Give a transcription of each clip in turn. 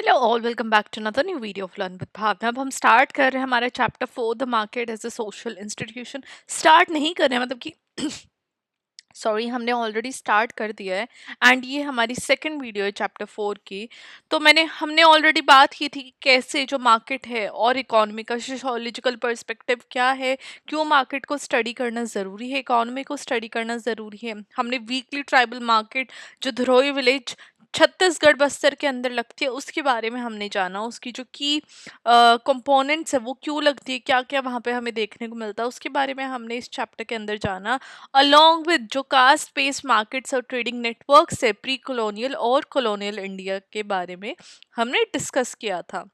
Hello all, welcome back to another new video of learn with Bhavna. अब हम start कर रहे हैं हमारा chapter 4, the market as a social institution. Start नहीं कर रहे हैं, मतलब कि सॉरी, हमने ऑलरेडी स्टार्ट कर दिया है एंड ये हमारी सेकंड वीडियो है चैप्टर 4 की। तो हमने ऑलरेडी बात की थी कि कैसे जो मार्केट है और इकोनॉमी का सोशियोलॉजिकल पर्सपेक्टिव क्या है, क्यों मार्केट को स्टडी करना ज़रूरी है, इकोनॉमी को स्टडी करना ज़रूरी है। हमने वीकली ट्राइबल मार्केट जो धरोई विलेज छत्तीसगढ़ बस्तर के अंदर लगती है उसके बारे में हमने जाना, उसकी जो की कंपोनेंट्स है वो क्यों लगती है, क्या क्या वहाँ पे हमें देखने को मिलता है, उसके बारे में हमने इस चैप्टर के अंदर जाना। अलोंग विद जो कास्ट बेस्ड मार्केट्स और ट्रेडिंग नेटवर्क्स है प्री कॉलोनियल और कॉलोनियल इंडिया के बारे में हमने डिस्कस किया था।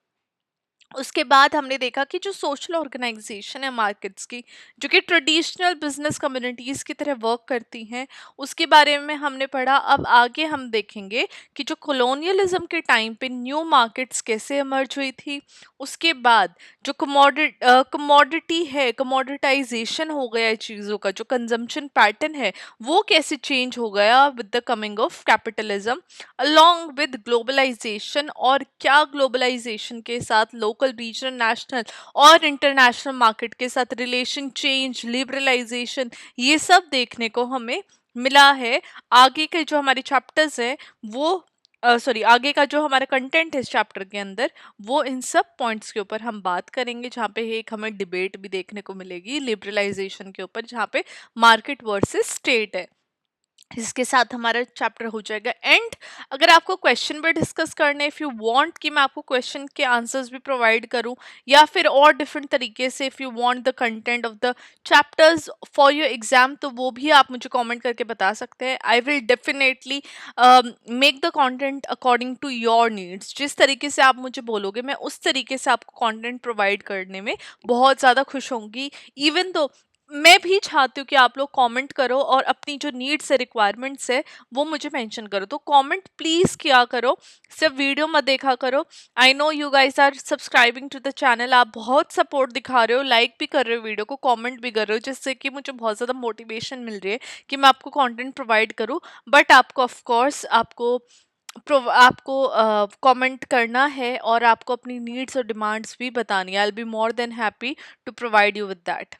उसके बाद हमने देखा कि जो सोशल ऑर्गेनाइजेशन है मार्केट्स की, जो कि ट्रेडिशनल बिजनेस कम्युनिटीज की तरह वर्क करती हैं, उसके बारे में हमने पढ़ा। अब आगे हम देखेंगे कि जो कॉलोनियलिज्म के टाइम पे न्यू मार्केट्स कैसे इमर्ज हुई थी। उसके बाद जो कमोडिटी है, कमोडिटाइजेशन हो गया है चीज़ों का, जो कंजम्पशन पैटर्न है वो कैसे चेंज हो गया with the coming of capitalism along with globalisation, और क्या ग्लोबलाइजेशन के साथ लोकल, रीजनल, नेशनल और इंटरनेशनल मार्केट के साथ रिलेशन चेंज, लिबरलाइजेशन, ये सब देखने को हमें मिला है। आगे के जो हमारे चैप्टर्स हैं वो आगे का जो हमारा कंटेंट है इस चैप्टर के अंदर, वो इन सब पॉइंट्स के ऊपर हम बात करेंगे, जहाँ पे एक हमें डिबेट भी देखने को मिलेगी लिबरलाइजेशन के ऊपर, जहाँ पे मार्केट वर्सेस स्टेट है। इसके साथ हमारा चैप्टर हो जाएगा एंड। अगर आपको क्वेश्चन भी डिस्कस करने, इफ़ यू वांट कि मैं आपको क्वेश्चन के आंसर्स भी प्रोवाइड करूं, या फिर और डिफरेंट तरीके से, if you want the content of the chapters for your exam, तो वो भी आप मुझे कमेंट करके बता सकते हैं। I will definitely make the content according to your needs. जिस तरीके से आप मुझे बोलोगे मैं उस तरीके से आपको कंटेंट प्रोवाइड करने में बहुत ज़्यादा खुश होंगी। इवन तो मैं भी चाहती हूँ कि आप लोग कमेंट करो और अपनी जो नीड्स है, रिक्वायरमेंट्स है, वो मुझे मेंशन करो। तो कमेंट प्लीज़ किया करो, सिर्फ वीडियो मत देखा करो। I know you guys are subscribing to the channel, आप बहुत सपोर्ट दिखा रहे हो, लाइक भी कर रहे हो वीडियो को, कमेंट भी कर रहे हो, जिससे कि मुझे बहुत ज़्यादा मोटिवेशन मिल रही है कि मैं आपको कंटेंट प्रोवाइड करूँ। बट आपको ऑफकोर्स आपको कमेंट करना है और आपको अपनी नीड्स और डिमांड्स भी बतानी है। I will be more than happy to provide you with that.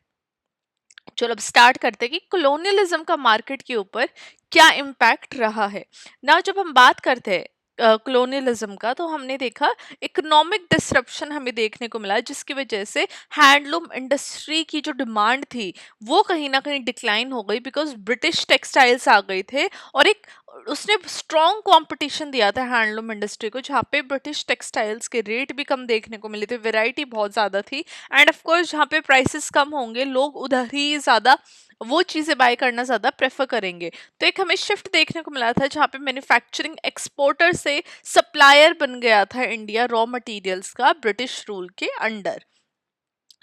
चलो अब स्टार्ट करते हैं कि कॉलोनियलिज्म का मार्केट के ऊपर क्या इम्पैक्ट रहा है ना। जब हम बात करते हैं कॉलोनियलिज्म का, तो हमने देखा इकोनॉमिक डिसरप्शन हमें देखने को मिला, जिसकी वजह से हैंडलूम इंडस्ट्री की जो डिमांड थी वो कहीं ना कहीं डिक्लाइन हो गई, बिकॉज ब्रिटिश टेक्सटाइल्स आ गए थे और एक उसने स्ट्रॉन्ग कंपटीशन दिया था हैंडलूम इंडस्ट्री को, जहाँ पे ब्रिटिश टेक्सटाइल्स के रेट भी कम देखने को मिले थे, वैरायटी बहुत ज़्यादा थी एंड ऑफ कोर्स जहाँ पे प्राइसेस कम होंगे लोग उधर ही ज़्यादा वो चीज़ें बाय करना ज़्यादा प्रेफर करेंगे। तो एक हमें शिफ्ट देखने को मिला था, जहाँ पे मैन्युफैक्चरिंग एक्सपोर्टर से सप्लायर बन गया था इंडिया रॉ मटेरियल्स का ब्रिटिश रूल के under.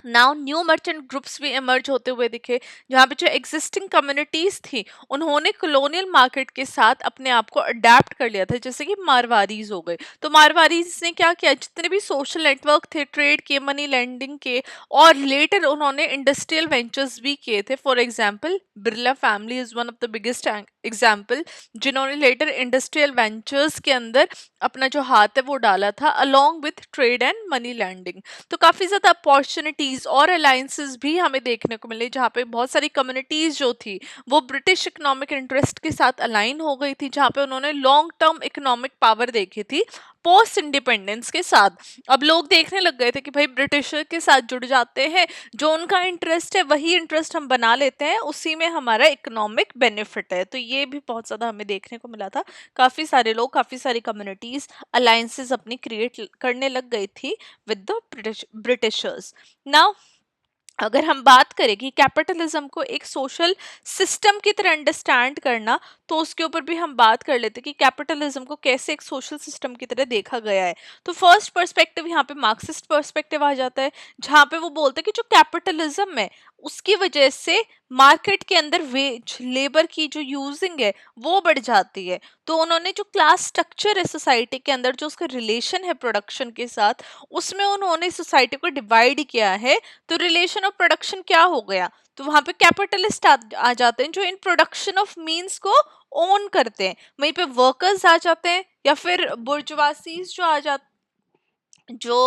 Now new merchant groups भी इमर्ज होते हुए दिखे, जहाँ पे जो एग्जिस्टिंग कम्युनिटीज थी उन्होंने कॉलोनियल मार्केट के साथ अपने आप को अडेप्ट कर लिया था, जैसे कि मारवाड़ीज हो गए। तो मारवाड़ीज ने क्या किया, जितने भी सोशल नेटवर्क थे ट्रेड के, मनी लेंडिंग के, और लेटर उन्होंने इंडस्ट्रियल वेंचर्स भी किए थे। For example Birla family is one of the biggest example, जिन्होंने लेटर इंडस्ट्रियल वेंचर्स के अंदर अपना जो हाथ है वो डाला था along with trade and money lending. तो काफ़ी ज़्यादा अपॉर्चुनिटीज़ और अलायंसेस भी हमें देखने को मिले, जहाँ पे बहुत सारी कम्युनिटीज़ जो थी वो ब्रिटिश इकोनॉमिक इंटरेस्ट के साथ अलाइन हो गई थी, जहाँ पे उन्होंने लॉन्ग टर्म इकोनॉमिक पावर देखी थी पोस्ट इंडिपेंडेंस के साथ। अब लोग देखने लग गए थे कि भाई ब्रिटिशर के साथ जुड़ जाते हैं, जो उनका इंटरेस्ट है वही इंटरेस्ट हम बना लेते हैं, उसी में हमारा इकोनॉमिक बेनिफिट है। तो ये भी बहुत ज़्यादा हमें देखने को मिला था। काफ़ी सारे लोग, काफ़ी सारी कम्युनिटीज़ अलायंसेस अपनी क्रिएट करने लग गई थी with the Britishers. Now अगर हम बात करें कि कैपिटलिज्म को एक सोशल सिस्टम की तरह अंडरस्टैंड करना, तो उसके ऊपर भी हम बात कर लेते कि कैपिटलिज्म को कैसे एक सोशल सिस्टम की तरह देखा गया है। तो फर्स्ट पर्सपेक्टिव यहाँ पे मार्क्सिस्ट पर्सपेक्टिव आ जाता है, जहाँ पे वो बोलते हैं कि जो कैपिटलिज्म है उसकी वजह से मार्केट के अंदर वेज लेबर की जो यूजिंग है वो बढ़ जाती है। तो उन्होंने जो क्लास स्ट्रक्चर है सोसाइटी के अंदर, जो उसका रिलेशन है प्रोडक्शन के साथ, उसमें उन्होंने सोसाइटी को डिवाइड किया है। तो रिलेशन ऑफ प्रोडक्शन क्या हो गया, तो वहां पे कैपिटलिस्ट आ जाते हैं जो इन प्रोडक्शन ऑफ मींस को ओन करते हैं। वहीं पे वर्कर्स आ जाते हैं, या फिर बुर्जुआसीज जो आ जाते जो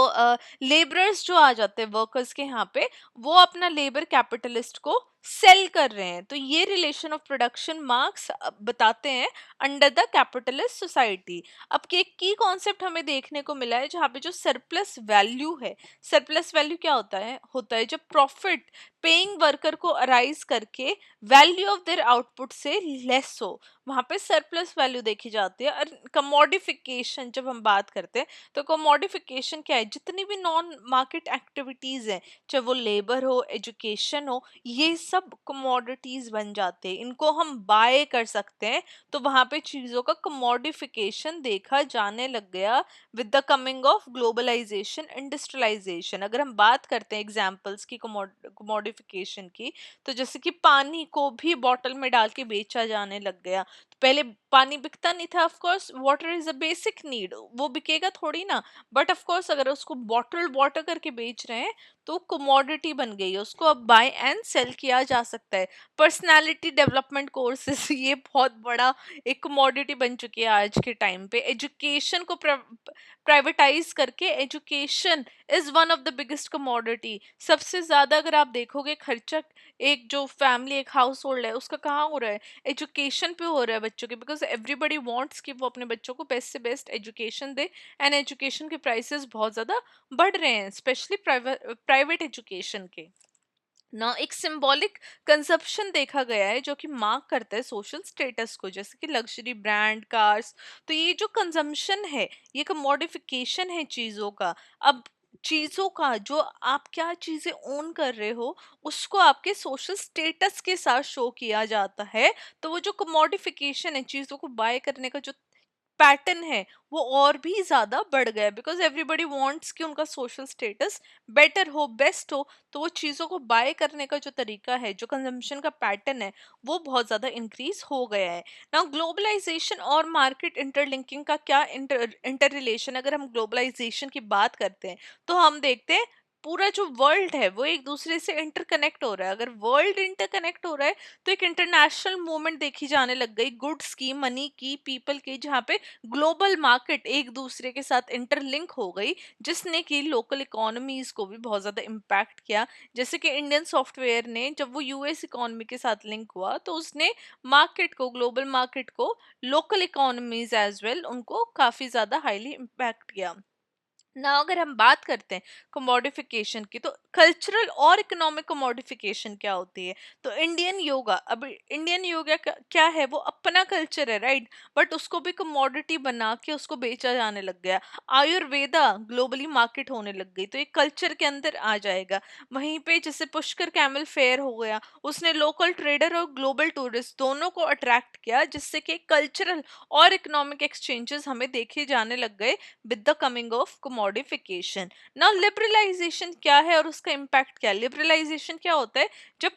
लेबरर्स जो आ जाते हैं वर्कर्स के यहाँ पे, वो अपना लेबर कैपिटलिस्ट को सेल कर रहे हैं। तो ये रिलेशन ऑफ प्रोडक्शन मार्क्स बताते हैं अंडर द कैपिटलिस्ट सोसाइटी। अब के एक की कॉन्सेप्ट हमें देखने को मिला है जहाँ पे जो सरप्लस वैल्यू है, सरप्लस वैल्यू क्या होता है जब प्रॉफिट पेइंग वर्कर को अराइज करके वैल्यू ऑफ देयर आउटपुट से लेस हो, वहां पे सरप्लस वैल्यू देखी जाती है। और कमोडिफिकेशन जब हम बात करते हैं, तो कमोडिफिकेशन क्या है, जितनी भी नॉन मार्केट एक्टिविटीज हैं, चाहे वो लेबर हो, एजुकेशन हो, ये सब कमोडिटीज बन जाते हैं, इनको हम बाय कर सकते हैं। तो वहां पे चीजों का कमोडिफिकेशन देखा जाने लग गया with the coming of globalisation, industrialisation. अगर हम बात करते हैं एग्जांपल्स की कमोडिफिकेशन की, तो जैसे कि पानी को भी बॉटल में डाल के बेचा जाने लग गया। तो पहले पानी बिकता नहीं था, of course water is a basic need, वो बिकेगा थोड़ी ना, बट ऑफ कोर्स अगर उसको बॉटल वाटर करके बेच रहे हैं तो कमोडिटी बन गई है, उसको अब बाय एंड सेल किया जा सकता है। पर्सनालिटी डेवलपमेंट कोर्सेज ये बहुत बड़ा एक कमोडिटी बन चुकी है आज के टाइम पे। एजुकेशन को प्राइवेटाइज करके, education is one of the biggest commodity. सबसे ज्यादा अगर आप देखोगे खर्चा एक जो फैमिली, एक हाउस होल्ड है, उसका कहाँ हो रहा है, एजुकेशन पे हो रहा है बच्चों के, बिकॉज एवरीबडी वांट्स कि वो अपने बच्चों को बेस्ट से best education they. And education के प्राइसेस बहुत ज़्यादा बढ़ रहे हैं, स्पेशली प्राइवेट एजुकेशन के ना। एक सिंबॉलिक कंजप्शन देखा गया है जो कि मार्क करता है सोशल स्टेटस को, जैसे कि लग्जरी ब्रांड कार्स। तो ये जो कंजम्पशन है, ये एक मॉडिफिकेशन है चीज़ों का। अब चीज़ों का जो आप क्या चीज़ें ओन कर रहे हो, उसको आपके सोशल स्टेटस के साथ शो किया जाता है। तो वो जो कमोडिफिकेशन है, चीज़ों को बाय करने का जो पैटर्न है, वो और भी ज्यादा बढ़ गया, बिकॉज एवरीबडी वांट्स कि उनका सोशल स्टेटस बेटर हो, बेस्ट हो। तो वो चीज़ों को बाय करने का जो तरीका है, जो कंजम्पशन का पैटर्न है, वो बहुत ज़्यादा इंक्रीज हो गया है। नाउ ग्लोबलाइजेशन और मार्केट इंटरलिंकिंग का क्या इंटर रिलेशन, अगर हम ग्लोबलाइजेशन की बात करते हैं तो हम देखते हैं पूरा जो वर्ल्ड है वो एक दूसरे से इंटरकनेक्ट हो रहा है। अगर वर्ल्ड इंटरकनेक्ट हो रहा है तो एक इंटरनेशनल मूवमेंट देखी जाने लग गई, गुड्स की, मनी की, पीपल की, जहाँ पे ग्लोबल मार्केट एक दूसरे के साथ इंटरलिंक हो गई, जिसने कि लोकल इकोनॉमीज को भी बहुत ज्यादा इम्पैक्ट किया। जैसे कि इंडियन सॉफ्टवेयर ने जब वो यूएस इकोनॉमी के साथ लिंक हुआ, तो उसने मार्केट को, ग्लोबल मार्केट को, लोकल इकोनॉमीज एज वेल, उनको काफी ज्यादा हाईली इम्पैक्ट किया ना। अगर हम बात करते हैं कमोडिफिकेशन की, तो कल्चरल और इकोनॉमिक कमोडिफिकेशन क्या होती है। तो इंडियन योगा, अब इंडियन योगा क्या है, वो अपना कल्चर है, राइट, बट उसको भी कमोडिटी बना के उसको बेचा जाने लग गया। आयुर्वेदा ग्लोबली मार्केट होने लग गई, तो ये कल्चर के अंदर आ जाएगा। वहीं पे जैसे पुष्कर कैमल फेयर हो गया, उसने लोकल ट्रेडर और ग्लोबल टूरिस्ट दोनों को अट्रैक्ट किया, जिससे कि कल्चरल और इकोनॉमिक एक्सचेंजेस हमें देखे जाने लग गए with the coming of commodification. Now liberalization क्या है और उसका impact क्या है। liberalization क्या होता है, जब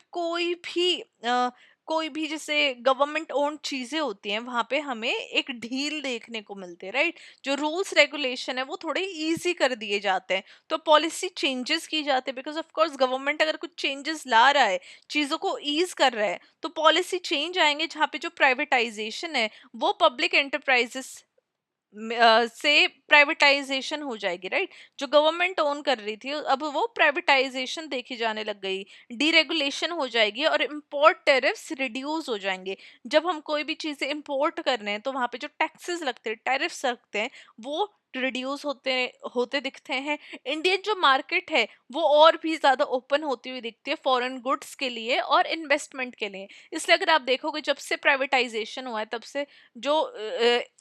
कोई भी जैसे गवर्नमेंट ओन्ड चीजें होती हैं, वहां पे हमें एक ढील देखने को मिलती है, राइट। जो रूल्स रेगुलेशन है वो थोड़े इजी कर दिए जाते हैं, तो पॉलिसी चेंजेस की जाते हैं, बिकॉज ऑफ कोर्स गवर्नमेंट अगर कुछ चेंजेस ला रहा है, चीजों को ईज कर रहा है, तो पॉलिसी चेंज आएंगे जहाँ पे जो प्राइवेटाइजेशन है वो पब्लिक एंटरप्राइजेस से प्राइवेटाइजेशन हो जाएगी, राइट। जो गवर्नमेंट ओन कर रही थी, अब वो प्राइवेटाइजेशन देखी जाने लग गई, डीरेगुलेशन हो जाएगी और इम्पोर्ट टैरिफ्स रिड्यूस हो जाएंगे। जब हम कोई भी चीजें इंपोर्ट कर रहे हैं, तो वहां पे जो टैक्सेस लगते हैं, टैरिफ्स लगते हैं, वो रिड्यूस होते होते दिखते हैं। इंडियन जो मार्केट है वो और भी ज्यादा ओपन होती हुई दिखती है फॉरेन गुड्स के लिए और इन्वेस्टमेंट के लिए। इसलिए अगर आप देखोगे, जब से प्राइवेटाइजेशन हुआ है, तब से जो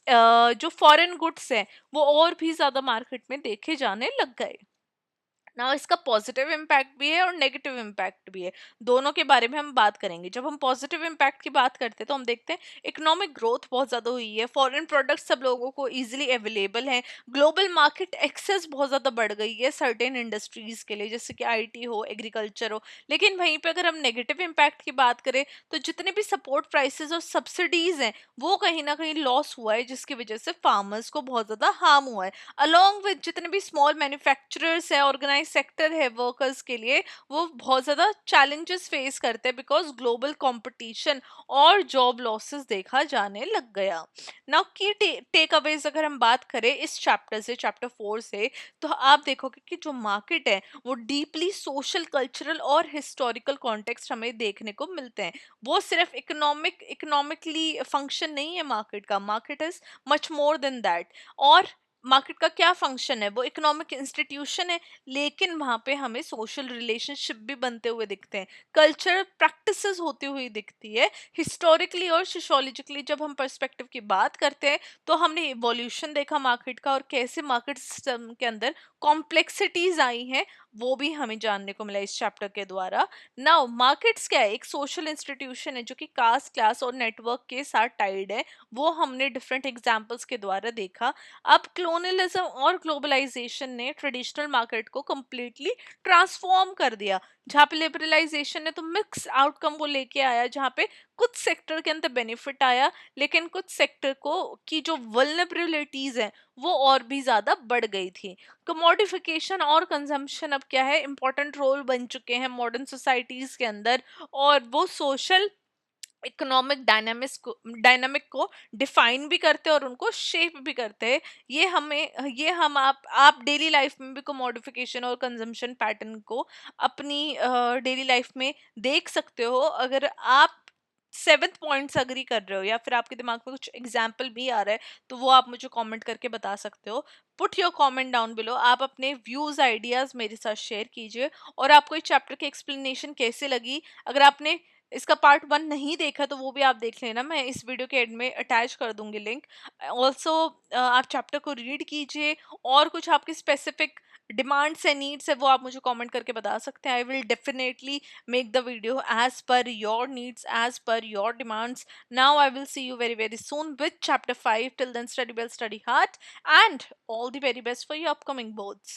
जो फॉरेन गुड्स हैं वो और भी ज्यादा मार्केट में देखे जाने लग गए ना। इसका पॉजिटिव इम्पैक्ट भी है और नेगेटिव इम्पैक्ट भी है, दोनों के बारे में हम बात करेंगे। जब हम पॉजिटिव इम्पैक्ट की बात करते हैं, तो हम देखते हैं इकोनॉमिक ग्रोथ बहुत ज़्यादा हुई है, फॉरेन प्रोडक्ट्स सब लोगों को इजीली अवेलेबल हैं, ग्लोबल मार्केट एक्सेस बहुत ज़्यादा बढ़ गई है सर्टेन इंडस्ट्रीज़ के लिए, जैसे कि आईटी हो, एग्रीकल्चर हो। लेकिन वहीं पे अगर हम नेगेटिव इम्पैक्ट की बात करें, तो जितने भी सपोर्ट प्राइसेस और सब्सिडीज़ हैं, वो कहीं ना कहीं लॉस हुआ है, जिसकी वजह से फार्मर्स को बहुत ज़्यादा हार्म हुआ है। अलॉन्ग विद जितने भी स्मॉल मैन्युफैक्चरर्स हैं, ऑर्गेनाइज सेक्टर है वर्कर्स के लिए वो बहुत ज़्यादा चैलेंजेस फेस करते हैं बिकॉज ग्लोबल कंपटीशन और जॉब लॉसेस देखा जाने लग गया। नाउ की टेक अवेज अगर हम बात करें इस चैप्टर से, चैप्टर 4 से, तो आप देखोगे कि जो मार्केट है वो डीपली सोशल, कल्चरल और हिस्टोरिकल कॉन्टेक्स्ट हमें देखने को मिलते हैं। वो सिर्फ इकोनॉमिकली फंक्शन नहीं है मार्केट का, market is much more than that. और मार्केट का क्या फंक्शन है, वो इकोनॉमिक इंस्टीट्यूशन है, लेकिन वहां पे हमें सोशल रिलेशनशिप भी बनते हुए दिखते हैं, कल्चरल प्रैक्टिसेस होती हुई दिखती है। हिस्टोरिकली और सोशोलॉजिकली जब हम पर्सपेक्टिव की बात करते हैं तो हमने इवोल्यूशन देखा मार्केट का और कैसे मार्केट सिस्टम के अंदर कॉम्प्लेक्सिटीज आई हैं, वो भी हमें जानने को मिला इस चैप्टर के द्वारा। नाउ मार्केट्स क्या है, एक सोशल इंस्टीट्यूशन है जो कि कास्ट, क्लास और नेटवर्क के साथ टाइड है, वो हमने डिफरेंट एग्जांपल्स के द्वारा देखा। अब क्लोनियलिज्म और ग्लोबलाइजेशन ने ट्रेडिशनल मार्केट को कम्प्लीटली ट्रांसफॉर्म कर दिया, जहाँ पे लिबरलाइजेशन ने तो मिक्स आउटकम को लेके आया, जहाँ पे कुछ सेक्टर के अंदर बेनिफिट आया लेकिन कुछ सेक्टर को की जो वल्नरेबिलिटीज हैं वो और भी ज्यादा बढ़ गई थी। कमोडिफिकेशन और कंजम्पशन अब क्या है, इंपॉर्टेंट रोल बन चुके हैं मॉडर्न सोसाइटीज के अंदर, और वो सोशल इकोनॉमिक डायनामिक को डिफाइन भी करते हैं और उनको शेप भी करते हैं। ये हम आप डेली लाइफ में भी कोमोडिफिकेशन और कंजम्पशन पैटर्न को अपनी डेली लाइफ में देख सकते हो। अगर आप सेवेंथ पॉइंट्स अग्री कर रहे हो या फिर आपके दिमाग में कुछ एग्जाम्पल भी आ रहा है तो वो आप मुझे कमेंट करके बता सकते हो। Put your comment down below, आप अपने व्यूज आइडियाज मेरे साथ शेयर कीजिए। और आपको इस चैप्टर की एक्सप्लेनेशन कैसे लगी, अगर आपने इसका पार्ट 1 नहीं देखा तो वो भी आप देख लेना, मैं इस वीडियो के एंड में अटैच कर दूंगी लिंक। ऑल्सो आप चैप्टर को रीड कीजिए, और कुछ आपकी स्पेसिफिक डिमांड्स है, नीड्स है, वो आप मुझे कमेंट करके बता सकते हैं। I will definitely make the video as per your needs, as per your demands. Now I will see you very very soon with chapter 5. Till then, study well, study hard, and all the very best for your upcoming boards.